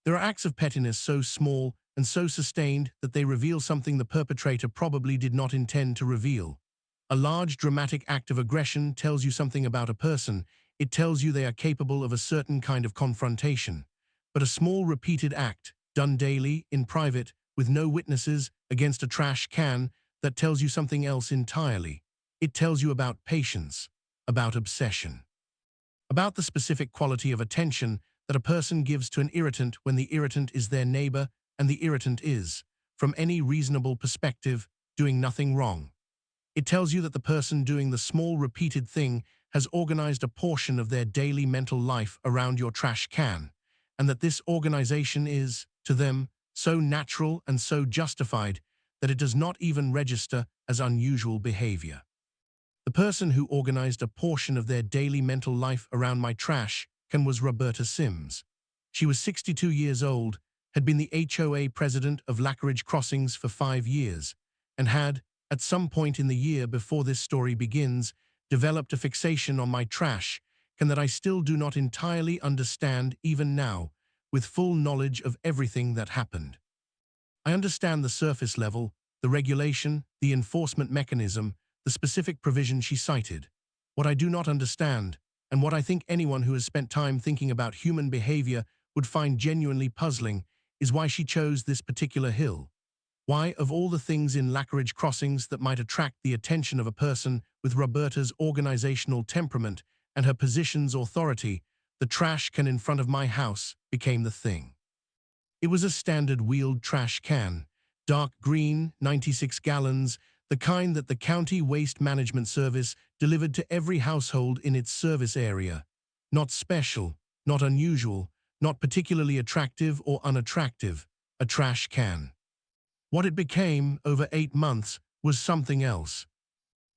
There are acts of pettiness so small and so sustained that they reveal something the perpetrator probably did not intend to reveal. A large dramatic act of aggression tells you something about a person. It tells you they are capable of a certain kind of confrontation. But a small repeated act, done daily, in private, with no witnesses, against a trash can, that tells you something else entirely. It tells you about patience, about obsession, about the specific quality of attention that a person gives to an irritant when the irritant is their neighbor and the irritant is, from any reasonable perspective, doing nothing wrong. It tells you that the person doing the small repeated thing has organized a portion of their daily mental life around your trash can, and that this organization is, to them, so natural and so justified that it does not even register as unusual behavior. The person who organized a portion of their daily mental life around my trash can was Roberta Sims. She was 62 years old, had been the HOA president of Lackeridge Crossings for 5 years, and had, at some point in the year before this story begins, developed a fixation on my trash, and that I still do not entirely understand even now, with full knowledge of everything that happened. I understand the surface level, the regulation, the enforcement mechanism, the specific provision she cited. What I do not understand, and what I think anyone who has spent time thinking about human behavior would find genuinely puzzling, is why she chose this particular hill. Why, of all the things in Lackeridge Crossings that might attract the attention of a person with Roberta's organizational temperament and her position's authority, the trash can in front of my house became the thing. It was a standard wheeled trash can, dark green, 96 gallons, the kind that the County Waste Management Service delivered to every household in its service area. Not special, not unusual, not particularly attractive or unattractive, a trash can. What it became over 8 months was something else.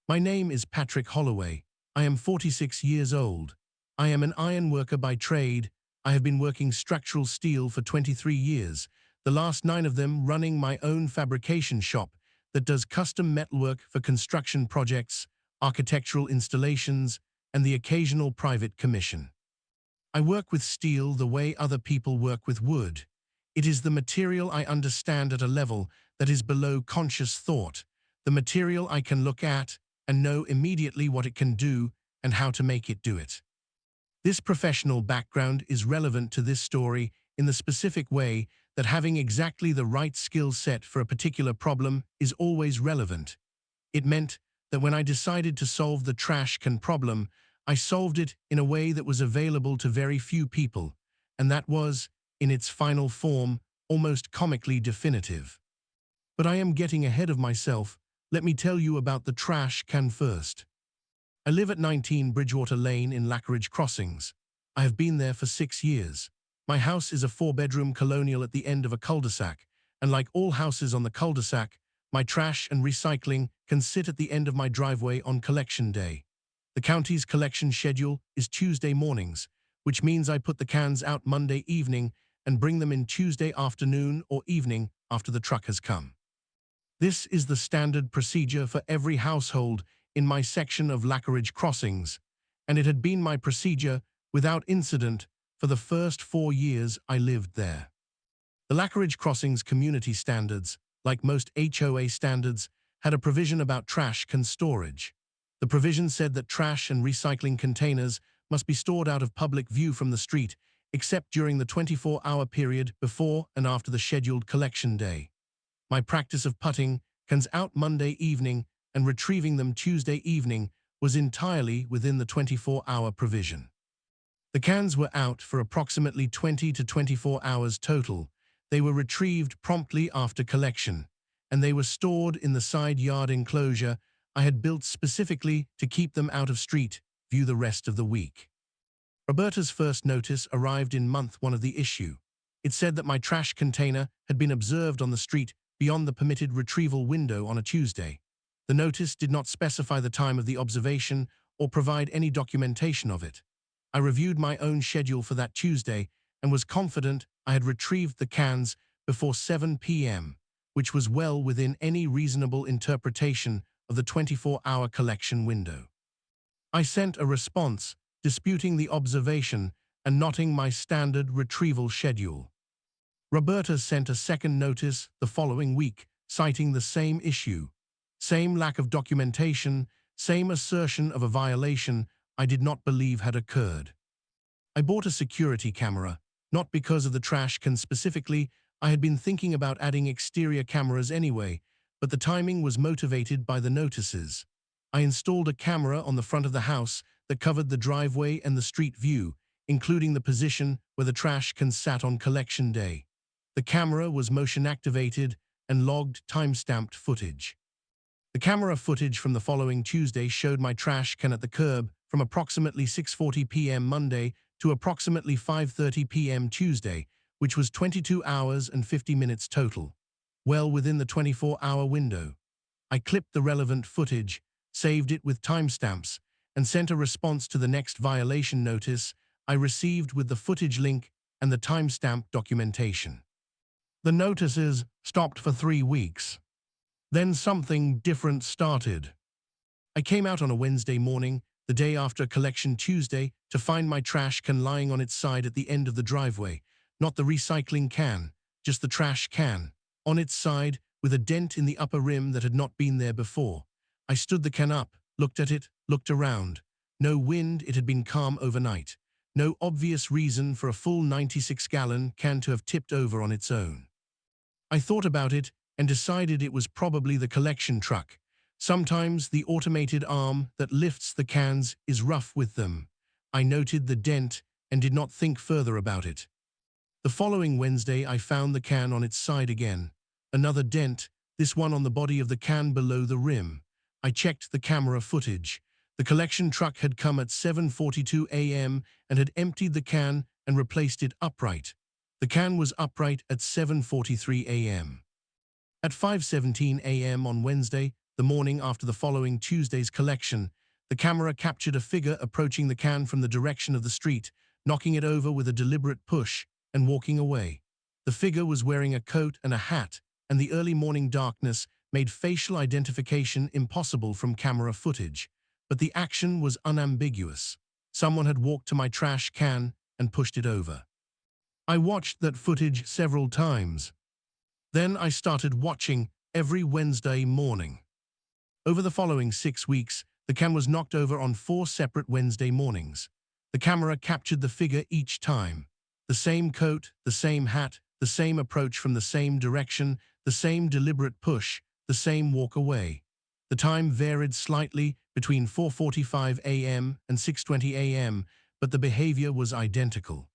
My name is Patrick Holloway. I am 46 years old. I am an iron worker by trade. I have been working structural steel for 23 years, the last 9 of them running my own fabrication shop that does custom metalwork for construction projects, architectural installations, and the occasional private commission. I work with steel the way other people work with wood. It is the material I understand at a level that is below conscious thought, the material I can look at and know immediately what it can do and how to make it do it. This professional background is relevant to this story in the specific way that having exactly the right skill set for a particular problem is always relevant. It meant that when I decided to solve the trash can problem, I solved it in a way that was available to very few people, and that was, in its final form, almost comically definitive. But I am getting ahead of myself. Let me tell you about the trash can first. I live at 19 Bridgewater Lane in Lackeridge Crossings. I have been there for 6 years. My house is a 4-bedroom colonial at the end of a cul-de-sac, and like all houses on the cul-de-sac, my trash and recycling can sit at the end of my driveway on collection day. The county's collection schedule is Tuesday mornings, which means I put the cans out Monday evening and bring them in Tuesday afternoon or evening after the truck has come. This is the standard procedure for every household in my section of Lackeridge Crossings, and it had been my procedure without incident for the first 4 years I lived there. The Lackeridge Crossings community standards, like most HOA standards, had a provision about trash can storage. The provision said that trash and recycling containers must be stored out of public view from the street, except during the 24-hour period before and after the scheduled collection day. My practice of putting cans out Monday evening and retrieving them Tuesday evening was entirely within the 24-hour provision. The cans were out for approximately 20 to 24 hours total. They were retrieved promptly after collection, and they were stored in the side yard enclosure I had built specifically to keep them out of street view the rest of the week. Roberta's first notice arrived in month 1 of the issue. It said that my trash container had been observed on the street beyond the permitted retrieval window on a Tuesday. The notice did not specify the time of the observation or provide any documentation of it. I reviewed my own schedule for that Tuesday and was confident I had retrieved the cans before 7 p.m., which was well within any reasonable interpretation of the 24-hour collection window. I sent a response disputing the observation and knotting my standard retrieval schedule. Roberta sent a second notice the following week, citing the same issue. Same lack of documentation, same assertion of a violation I did not believe had occurred. I bought a security camera, not because of the trash can specifically. I had been thinking about adding exterior cameras anyway, but the timing was motivated by the notices. I installed a camera on the front of the house that covered the driveway and the street view, including the position where the trash can sat on collection day. The camera was motion-activated and logged time-stamped footage. The camera footage from the following Tuesday showed my trash can at the curb from approximately 6:40 p.m. Monday to approximately 5:30 p.m. Tuesday, which was 22 hours and 50 minutes total, well within the 24-hour window. I clipped the relevant footage, saved it with timestamps, and sent a response to the next violation notice I received with the footage link and the timestamp documentation. The notices stopped for 3 weeks. Then something different started. I came out on a Wednesday morning, the day after Collection Tuesday, to find my trash can lying on its side at the end of the driveway. Not the recycling can, just the trash can, on its side with a dent in the upper rim that had not been there before. I stood the can up, looked at it, looked around. No wind, it had been calm overnight. No obvious reason for a full 96-gallon can to have tipped over on its own. I thought about it and decided it was probably the collection truck. Sometimes the automated arm that lifts the cans is rough with them. I noted the dent and did not think further about it. The following Wednesday, I found the can on its side again. Another dent, this one on the body of the can below the rim. I checked the camera footage. The collection truck had come at 7:42 a.m. and had emptied the can and replaced it upright. The can was upright at 7:43 a.m. At 5:17 a.m. on Wednesday, the morning after the following Tuesday's collection, the camera captured a figure approaching the can from the direction of the street, knocking it over with a deliberate push, and walking away. The figure was wearing a coat and a hat, and the early morning darkness made facial identification impossible from camera footage. But the action was unambiguous. Someone had walked to my trash can and pushed it over. I watched that footage several times. Then I started watching every Wednesday morning. Over the following 6 weeks, the can was knocked over on 4 separate Wednesday mornings. The camera captured the figure each time. The same coat, the same hat, the same approach from the same direction, the same deliberate push, the same walk away. The time varied slightly between 4:45 a.m. and 6:20 a.m., but the behavior was identical.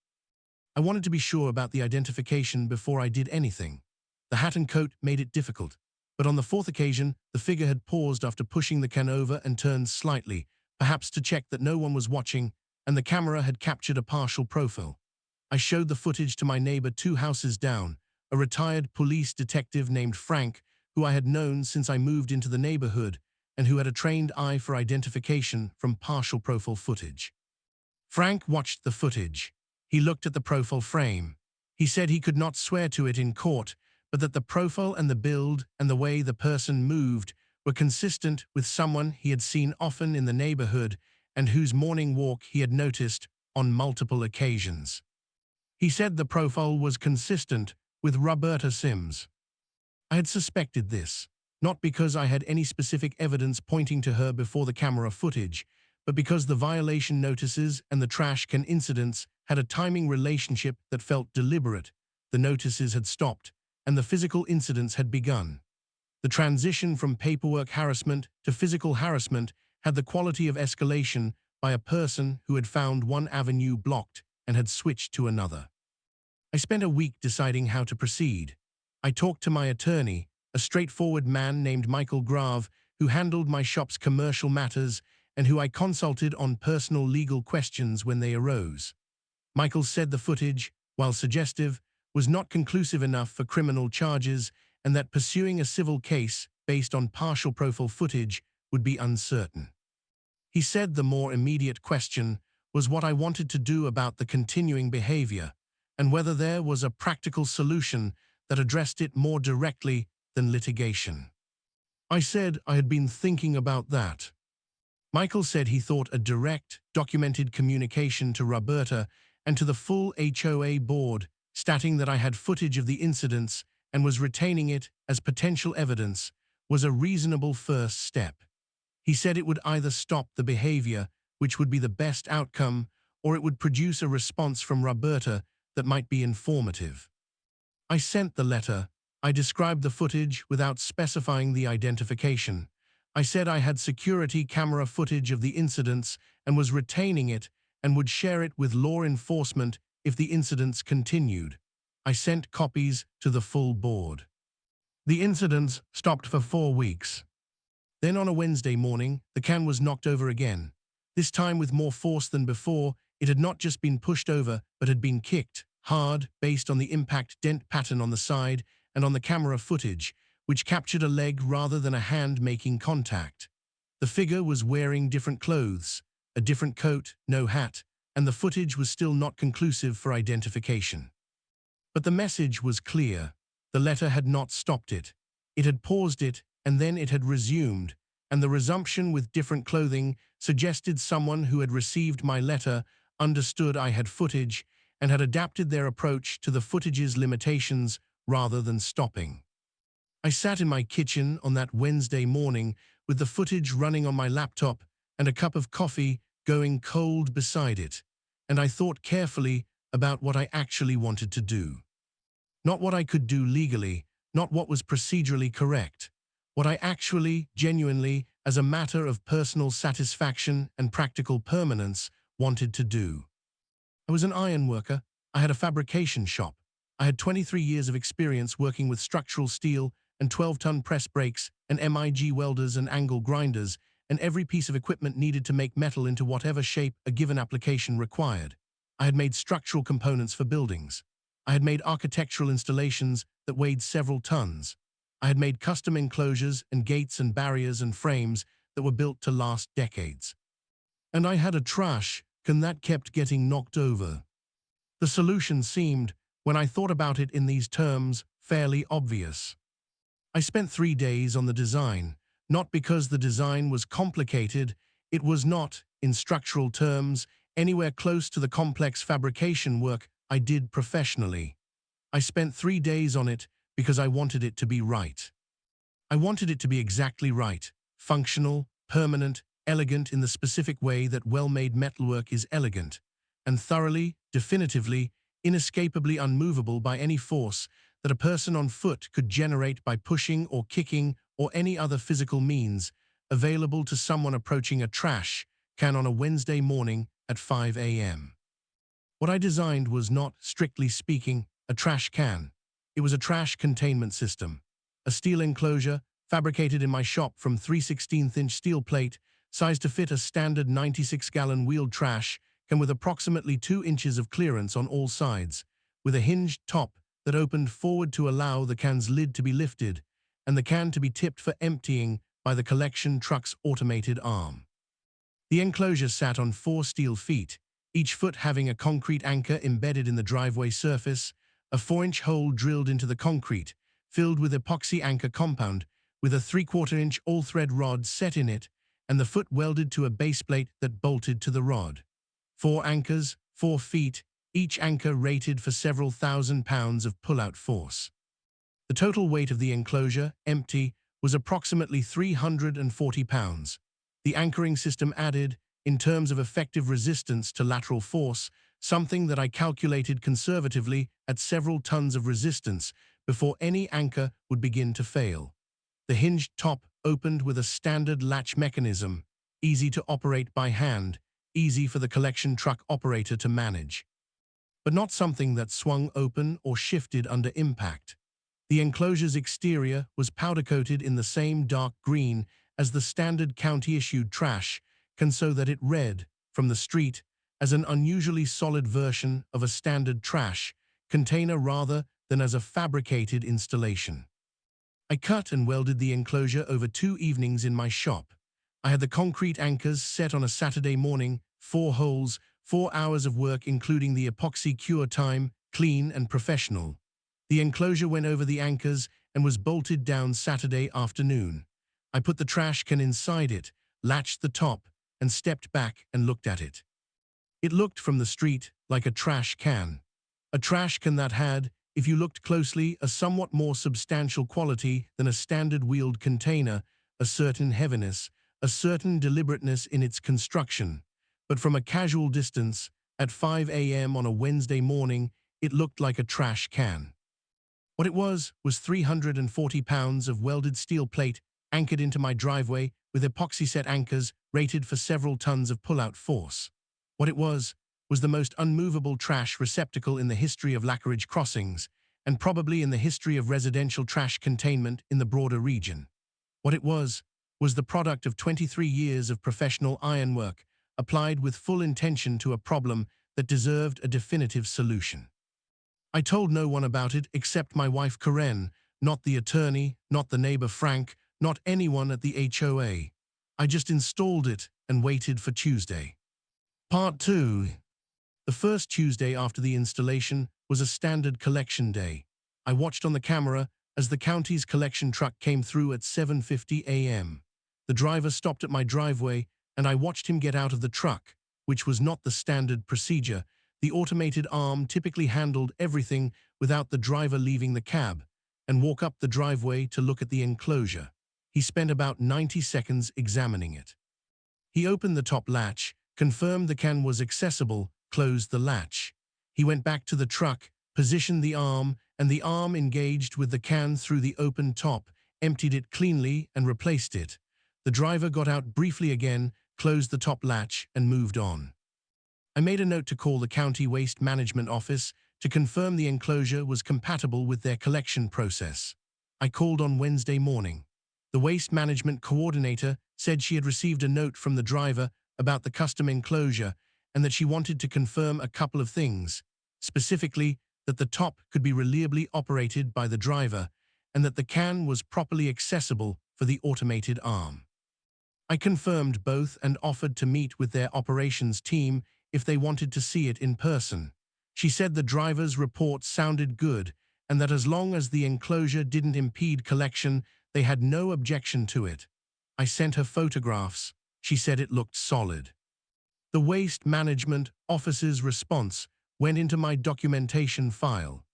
I wanted to be sure about the identification before I did anything. The hat and coat made it difficult, but on the 4th occasion, the figure had paused after pushing the can over and turned slightly, perhaps to check that no one was watching, and the camera had captured a partial profile. I showed the footage to my neighbor 2 houses down, a retired police detective named Frank, who I had known since I moved into the neighborhood, and who had a trained eye for identification from partial profile footage. Frank watched the footage. He looked at the profile frame. He said he could not swear to it in court, but that the profile and the build and the way the person moved were consistent with someone he had seen often in the neighborhood and whose morning walk he had noticed on multiple occasions. He said the profile was consistent with Roberta Sims. I had suspected this, not because I had any specific evidence pointing to her before the camera footage, but because the violation notices and the trash can incidents had a timing relationship that felt deliberate. The notices had stopped, and the physical incidents had begun. The transition from paperwork harassment to physical harassment had the quality of escalation by a person who had found one avenue blocked and had switched to another. I spent a week deciding how to proceed. I talked to my attorney, a straightforward man named Michael Grave, who handled my shop's commercial matters and who I consulted on personal legal questions when they arose. Michael said the footage, while suggestive, was not conclusive enough for criminal charges and that pursuing a civil case based on partial profile footage would be uncertain. He said the more immediate question was what I wanted to do about the continuing behavior and whether there was a practical solution that addressed it more directly than litigation. I said I had been thinking about that. Michael said he thought a direct, documented communication to Roberta and to the full HOA board stating that I had footage of the incidents and was retaining it as potential evidence, was a reasonable first step. He said it would either stop the behavior, which would be the best outcome, or it would produce a response from Roberta that might be informative. I sent the letter. I described the footage without specifying the identification. I said I had security camera footage of the incidents and was retaining it and would share it with law enforcement if the incidents continued. I sent copies to the full board. The incidents stopped for 4 weeks. Then on a Wednesday morning, the can was knocked over again. This time with more force than before, it had not just been pushed over, but had been kicked hard based on the impact dent pattern on the side and on the camera footage, which captured a leg rather than a hand making contact. The figure was wearing different clothes, a different coat, no hat, and the footage was still not conclusive for identification. But the message was clear. The letter had not stopped it. It had paused it, and then it had resumed, and the resumption with different clothing suggested someone who had received my letter understood I had footage and had adapted their approach to the footage's limitations rather than stopping. I sat in my kitchen on that Wednesday morning with the footage running on my laptop and a cup of coffee going cold beside it, and I thought carefully about what I actually wanted to do. Not what I could do legally, not what was procedurally correct, what I actually, genuinely, as a matter of personal satisfaction and practical permanence, wanted to do. I was an iron worker. I had a fabrication shop. I had 23 years of experience working with structural steel and 12-ton press brakes and MIG welders and angle grinders and every piece of equipment needed to make metal into whatever shape a given application required. I had made structural components for buildings. I had made architectural installations that weighed several tons. I had made custom enclosures and gates and barriers and frames that were built to last decades. And I had a trash can that kept getting knocked over. The solution seemed, when I thought about it in these terms, fairly obvious. I spent 3 days on the design, not because the design was complicated. It was not, in structural terms, anywhere close to the complex fabrication work I did professionally. I spent 3 days on it because I wanted it to be right. I wanted it to be exactly right, functional, permanent, elegant in the specific way that well-made metalwork is elegant, and thoroughly, definitively, inescapably unmovable by any force that a person on foot could generate by pushing or kicking or any other physical means available to someone approaching a trash can on a Wednesday morning at 5 a.m. What I designed was not, strictly speaking, a trash can. It was a trash containment system, a steel enclosure fabricated in my shop from 3/16-inch steel plate, sized to fit a standard 96-gallon wheeled trash can with approximately 2 inches of clearance on all sides, with a hinged top that opened forward to allow the can's lid to be lifted and the can to be tipped for emptying by the collection truck's automated arm. The enclosure sat on 4 steel feet, each foot having a concrete anchor embedded in the driveway surface, a 4-inch hole drilled into the concrete, filled with epoxy anchor compound, with a 3/4-inch all-thread rod set in it, and the foot welded to a base plate that bolted to the rod. 4 anchors, 4 feet, each anchor rated for several thousand pounds of pull-out force. The total weight of the enclosure, empty, was approximately 340 pounds. The anchoring system added, in terms of effective resistance to lateral force, something that I calculated conservatively at several tons of resistance before any anchor would begin to fail. The hinged top opened with a standard latch mechanism, easy to operate by hand, easy for the collection truck operator to manage. But not something that swung open or shifted under impact. The enclosure's exterior was powder-coated in the same dark green as the standard county-issued trash can, so that it read, from the street, as an unusually solid version of a standard trash container rather than as a fabricated installation. I cut and welded the enclosure over 2 evenings in my shop. I had the concrete anchors set on a Saturday morning, 4 holes, 4 hours of work including the epoxy cure time, clean and professional. The enclosure went over the anchors and was bolted down Saturday afternoon. I put the trash can inside it, latched the top, and stepped back and looked at it. It looked from the street like a trash can. A trash can that had, if you looked closely, a somewhat more substantial quality than a standard wheeled container, a certain heaviness, a certain deliberateness in its construction. But from a casual distance, at 5 a.m. on a Wednesday morning, it looked like a trash can. What it was 340 pounds of welded steel plate anchored into my driveway with epoxy-set anchors rated for several tons of pull-out force. What it was the most unmovable trash receptacle in the history of Lackeridge crossings, and probably in the history of residential trash containment in the broader region. What it was the product of 23 years of professional ironwork, applied with full intention to a problem that deserved a definitive solution. I told no one about it except my wife Karen, not the attorney, not the neighbor Frank, not anyone at the HOA. I just installed it and waited for Tuesday. Part 2. The first Tuesday after the installation was a standard collection day. I watched on the camera as the county's collection truck came through at 7:50 a.m. The driver stopped at my driveway and I watched him get out of the truck, which was not the standard procedure. The automated arm typically handled everything without the driver leaving the cab, and walk up the driveway to look at the enclosure. He spent about 90 seconds examining it. He opened the top latch, confirmed the can was accessible, closed the latch. He went back to the truck, positioned the arm, and the arm engaged with the can through the open top, emptied it cleanly, and replaced it. The driver got out briefly again, closed the top latch, and moved on. I made a note to call the County Waste Management Office to confirm the enclosure was compatible with their collection process. I called on Wednesday morning. The Waste Management Coordinator said she had received a note from the driver about the custom enclosure and that she wanted to confirm a couple of things, specifically that the top could be reliably operated by the driver and that the can was properly accessible for the automated arm. I confirmed both and offered to meet with their operations team if they wanted to see it in person. She said the driver's report sounded good and that as long as the enclosure didn't impede collection, they had no objection to it. I sent her photographs. She said it looked solid. The Waste Management Office's response went into my documentation file.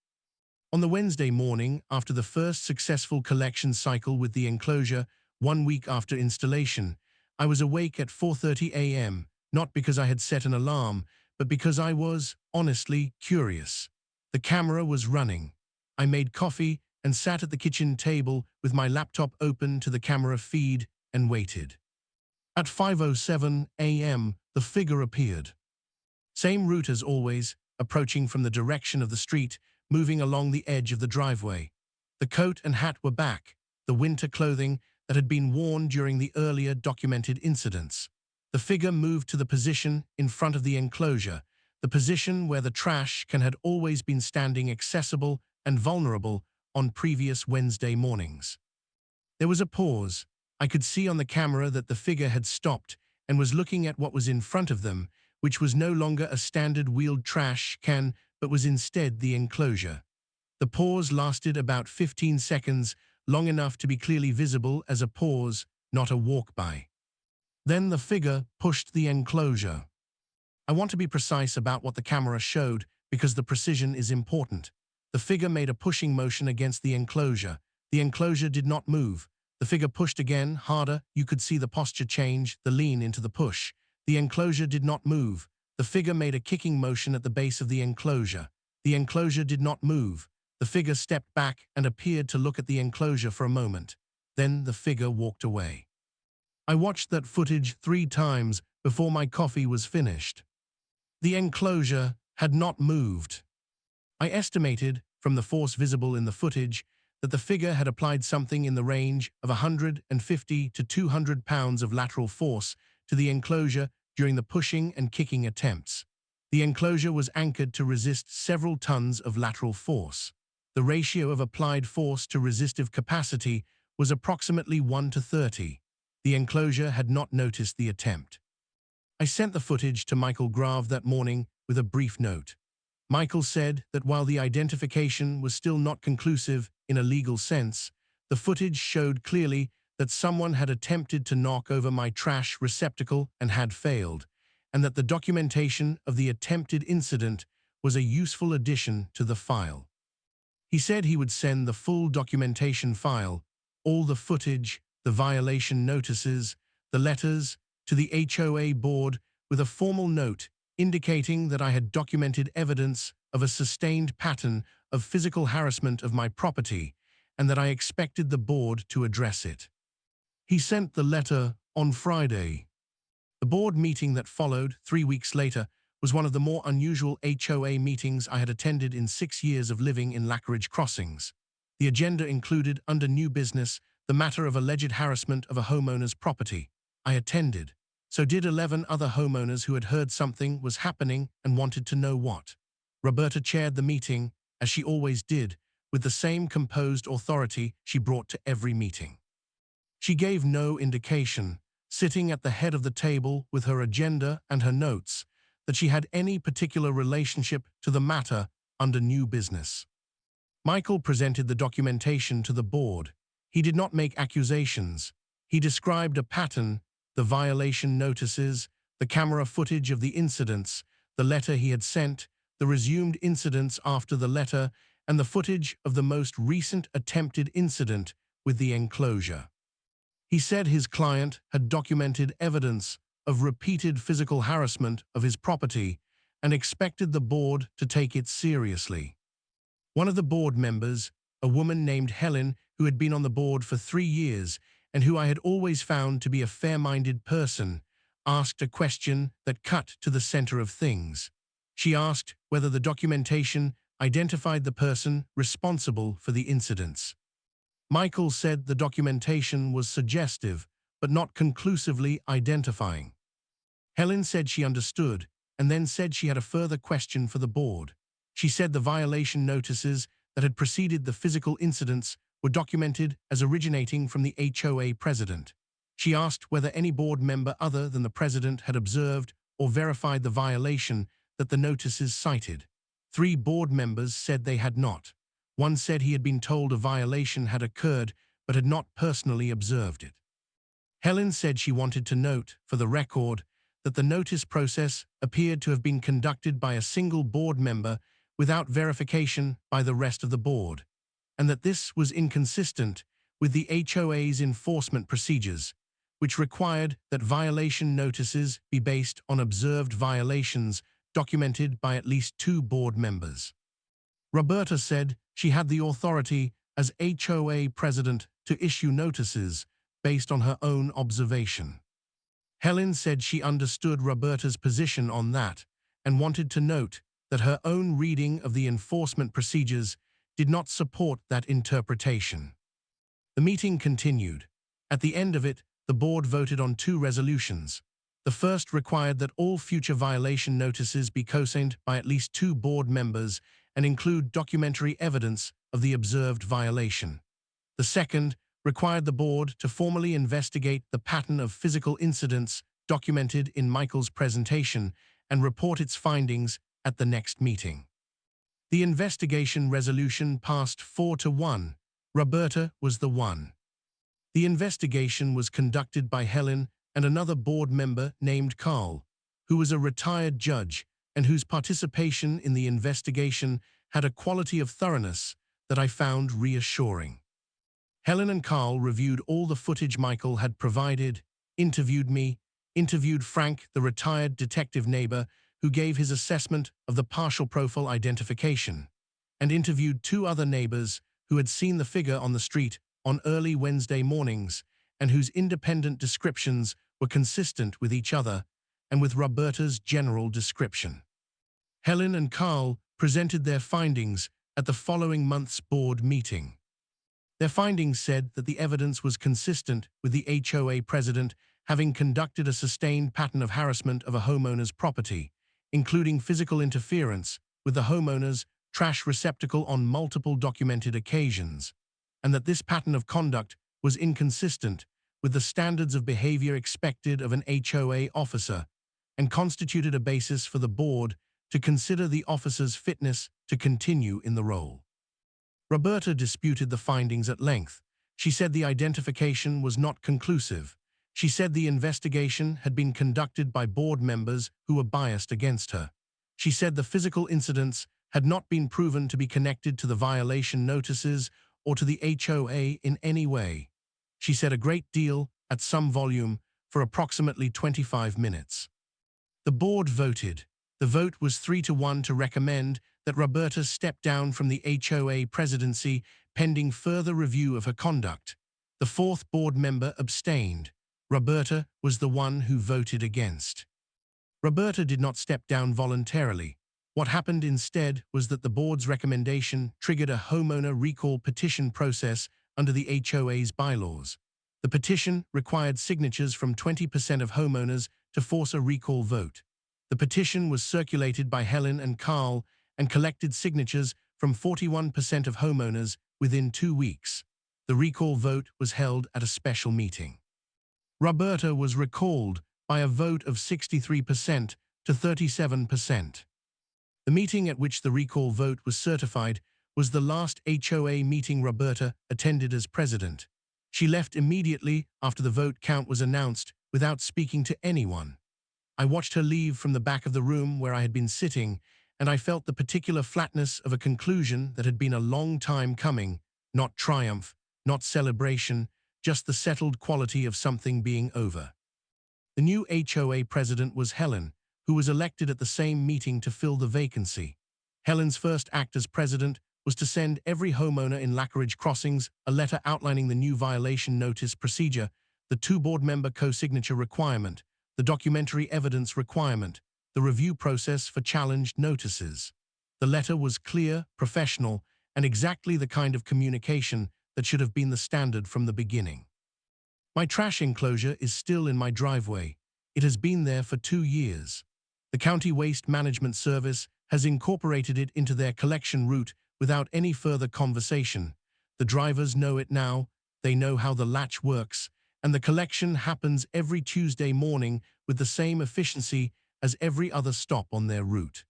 On the Wednesday morning, after the first successful collection cycle with the enclosure, 1 week after installation, I was awake at 4:30 a.m., not because I had set an alarm, but because I was, honestly, curious. The camera was running. I made coffee and sat at the kitchen table with my laptop open to the camera feed and waited. At 5:07 a.m., the figure appeared. Same route as always, approaching from the direction of the street, moving along the edge of the driveway. The coat and hat were back, the winter clothing that had been worn during the earlier documented incidents. The figure moved to the position in front of the enclosure, the position where the trash can had always been standing accessible and vulnerable on previous Wednesday mornings. There was a pause. I could see on the camera that the figure had stopped and was looking at what was in front of them, which was no longer a standard wheeled trash can, but was instead the enclosure. The pause lasted about 15 seconds, long enough to be clearly visible as a pause, not a walk-by. Then the figure pushed the enclosure. I want to be precise about what the camera showed because the precision is important. The figure made a pushing motion against the enclosure. The enclosure did not move. The figure pushed again, harder. You could see the posture change, the lean into the push. The enclosure did not move. The figure made a kicking motion at the base of the enclosure. The enclosure did not move. The figure stepped back and appeared to look at the enclosure for a moment. Then the figure walked away. I watched that footage 3 times before my coffee was finished. The enclosure had not moved. I estimated, from the force visible in the footage, that the figure had applied something in the range of 150 to 200 pounds of lateral force to the enclosure during the pushing and kicking attempts. The enclosure was anchored to resist several tons of lateral force. The ratio of applied force to resistive capacity was approximately 1:30. The enclosure had not noticed the attempt. I sent the footage to Michael Grave that morning with a brief note. Michael said that while the identification was still not conclusive in a legal sense, the footage showed clearly that someone had attempted to knock over my trash receptacle and had failed, and that the documentation of the attempted incident was a useful addition to the file. He said he would send the full documentation file, all the footage, the violation notices, the letters, to the HOA board with a formal note indicating that I had documented evidence of a sustained pattern of physical harassment of my property and that I expected the board to address it. He sent the letter on Friday. The board meeting that followed 3 weeks later was one of the more unusual HOA meetings I had attended in 6 years of living in Lackeridge Crossings. The agenda included, under new business, the matter of alleged harassment of a homeowner's property. I attended. So did 11 other homeowners who had heard something was happening and wanted to know what. Roberta chaired the meeting, as she always did, with the same composed authority she brought to every meeting. She gave no indication, sitting at the head of the table with her agenda and her notes, that she had any particular relationship to the matter under new business. Michael presented the documentation to the board. He did not make accusations. He described a pattern, the violation notices, the camera footage of the incidents, the letter he had sent, the resumed incidents after the letter, and the footage of the most recent attempted incident with the enclosure. He said his client had documented evidence of repeated physical harassment of his property and expected the board to take it seriously. One of the board members, a woman named Helen, who had been on the board for 3 years and who I had always found to be a fair-minded person, asked a question that cut to the center of things. She asked whether the documentation identified the person responsible for the incidents. Michael said the documentation was suggestive, but not conclusively identifying. Helen said she understood, and then said she had a further question for the board. She said the violation notices that had preceded the physical incidents were documented as originating from the HOA president. She asked whether any board member other than the president had observed or verified the violation that the notices cited. 3 board members said they had not. One said he had been told a violation had occurred but had not personally observed it. Helen said she wanted to note, for the record, that the notice process appeared to have been conducted by a single board member without verification by the rest of the board, and that this was inconsistent with the HOA's enforcement procedures, which required that violation notices be based on observed violations documented by at least 2 board members. Roberta said she had the authority as HOA president to issue notices based on her own observation. Helen said she understood Roberta's position on that and wanted to note that her own reading of the enforcement procedures did not support that interpretation. The meeting continued. At the end of it, the board voted on 2 resolutions. The first required that all future violation notices be co-signed by at least 2 board members and include documentary evidence of the observed violation. The second required the board to formally investigate the pattern of physical incidents documented in Michael's presentation and report its findings at the next meeting. The investigation resolution passed 4-1. Roberta was the one. The investigation was conducted by Helen and another board member named Carl, who was a retired judge and whose participation in the investigation had a quality of thoroughness that I found reassuring. Helen and Carl reviewed all the footage Michael had provided, interviewed me, interviewed Frank, the retired detective neighbor who gave his assessment of the partial profile identification, and interviewed 2 other neighbors who had seen the figure on the street on early Wednesday mornings and whose independent descriptions were consistent with each other and with Roberta's general description. Helen and Carl presented their findings at the following month's board meeting. Their findings said that the evidence was consistent with the HOA president having conducted a sustained pattern of harassment of a homeowner's property, including physical interference with the homeowner's trash receptacle on multiple documented occasions, and that this pattern of conduct was inconsistent with the standards of behavior expected of an HOA officer and constituted a basis for the board to consider the officer's fitness to continue in the role. Roberta disputed the findings at length. She said the identification was not conclusive. She said the investigation had been conducted by board members who were biased against her. She said the physical incidents had not been proven to be connected to the violation notices or to the HOA in any way. She said a great deal, at some volume, for approximately 25 minutes. The board voted. The vote was 3-1 to recommend that Roberta step down from the HOA presidency pending further review of her conduct. The fourth board member abstained. Roberta was the one who voted against. Roberta did not step down voluntarily. What happened instead was that the board's recommendation triggered a homeowner recall petition process under the HOA's bylaws. The petition required signatures from 20% of homeowners to force a recall vote. The petition was circulated by Helen and Carl and collected signatures from 41% of homeowners within 2 weeks. The recall vote was held at a special meeting. Roberta was recalled by a vote of 63% to 37%. The meeting at which the recall vote was certified was the last HOA meeting Roberta attended as president. She left immediately after the vote count was announced without speaking to anyone. I watched her leave from the back of the room where I had been sitting, and I felt the particular flatness of a conclusion that had been a long time coming, not triumph, not celebration, just the settled quality of something being over. The new HOA president was Helen, who was elected at the same meeting to fill the vacancy. Helen's first act as president was to send every homeowner in Lackeridge Crossings a letter outlining the new violation notice procedure, the 2 board member co-signature requirement, the documentary evidence requirement, the review process for challenged notices. The letter was clear, professional, and exactly the kind of communication that should have been the standard from the beginning. My trash enclosure is still in my driveway. It has been there for 2 years. The County Waste Management Service has incorporated it into their collection route without any further conversation. The drivers know it now, they know how the latch works, and the collection happens every Tuesday morning with the same efficiency as every other stop on their route.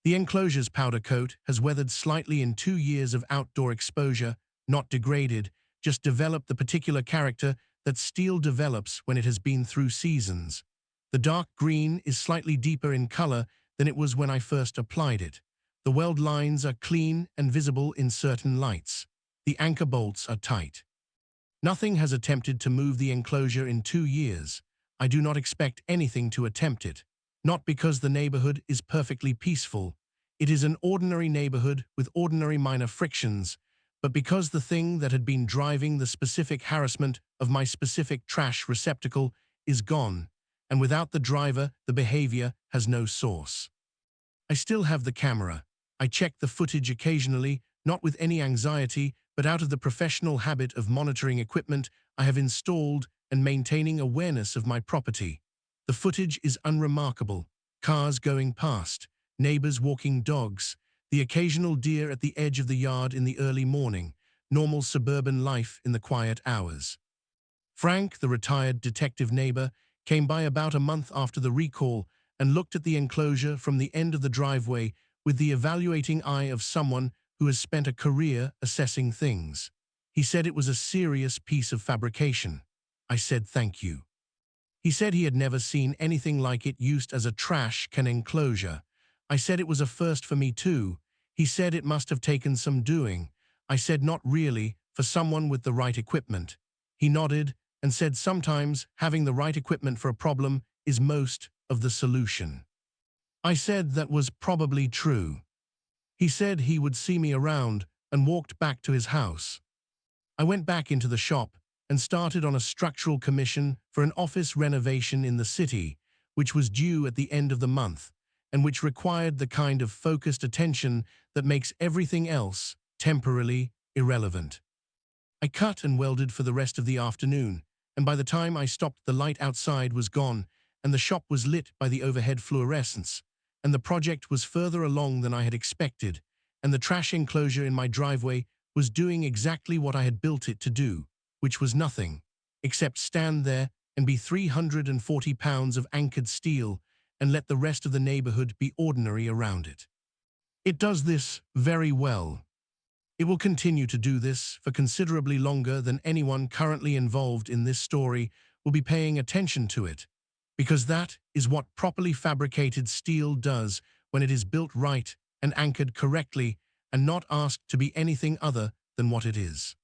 The enclosure's powder coat has weathered slightly in 2 years of outdoor exposure, not degraded, just developed the particular character that steel develops when it has been through seasons. The dark green is slightly deeper in color than it was when I first applied it. The weld lines are clean and visible in certain lights. The anchor bolts are tight. Nothing has attempted to move the enclosure in 2 years. I do not expect anything to attempt it. Not because the neighborhood is perfectly peaceful. It is an ordinary neighborhood with ordinary minor frictions, but because the thing that had been driving the specific harassment of my specific trash receptacle is gone, and without the driver, the behavior has no source. I still have the camera. I check the footage occasionally, not with any anxiety, but out of the professional habit of monitoring equipment I have installed and maintaining awareness of my property. The footage is unremarkable. Cars going past, neighbors walking dogs, the occasional deer at the edge of the yard in the early morning, normal suburban life in the quiet hours. Frank, the retired detective neighbor, came by about a month after the recall and looked at the enclosure from the end of the driveway with the evaluating eye of someone who has spent a career assessing things. He said it was a serious piece of fabrication. I said thank you. He said he had never seen anything like it used as a trash can enclosure. I said it was a first for me too. He said it must have taken some doing. I said not really, for someone with the right equipment. He nodded and said sometimes having the right equipment for a problem is most of the solution. I said that was probably true. He said he would see me around and walked back to his house. I went back into the shop and started on a structural commission for an office renovation in the city, which was due at the end of the month, and which required the kind of focused attention that makes everything else temporarily irrelevant. I cut and welded for the rest of the afternoon, and by the time I stopped, the light outside was gone, and the shop was lit by the overhead fluorescence, and the project was further along than I had expected, and the trash enclosure in my driveway was doing exactly what I had built it to do, which was nothing, except stand there and be 340 pounds of anchored steel and let the rest of the neighborhood be ordinary around it. It does this very well. It will continue to do this for considerably longer than anyone currently involved in this story will be paying attention to it, because that is what properly fabricated steel does when it is built right and anchored correctly and not asked to be anything other than what it is.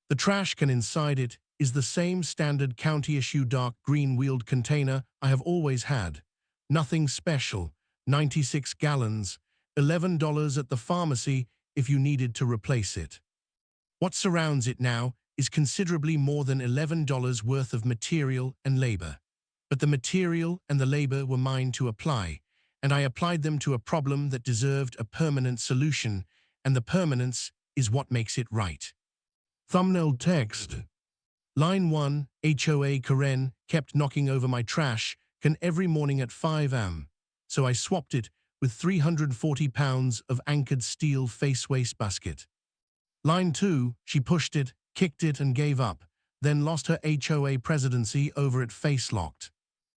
The trash can inside it is the same standard county-issue dark green wheeled container I have always had. Nothing special, 96 gallons, $11 at the pharmacy if you needed to replace it. What surrounds it now is considerably more than $11 worth of material and labor. But the material and the labor were mine to apply, and I applied them to a problem that deserved a permanent solution, and the permanence is what makes it right. Thumbnail text. Line 1, HOA Karen kept knocking over my trash can every morning at 5 am, so I swapped it with 340 pounds of anchored steel face wastebasket. Line 2, she pushed it, kicked it and gave up, then lost her HOA presidency over it face-locked.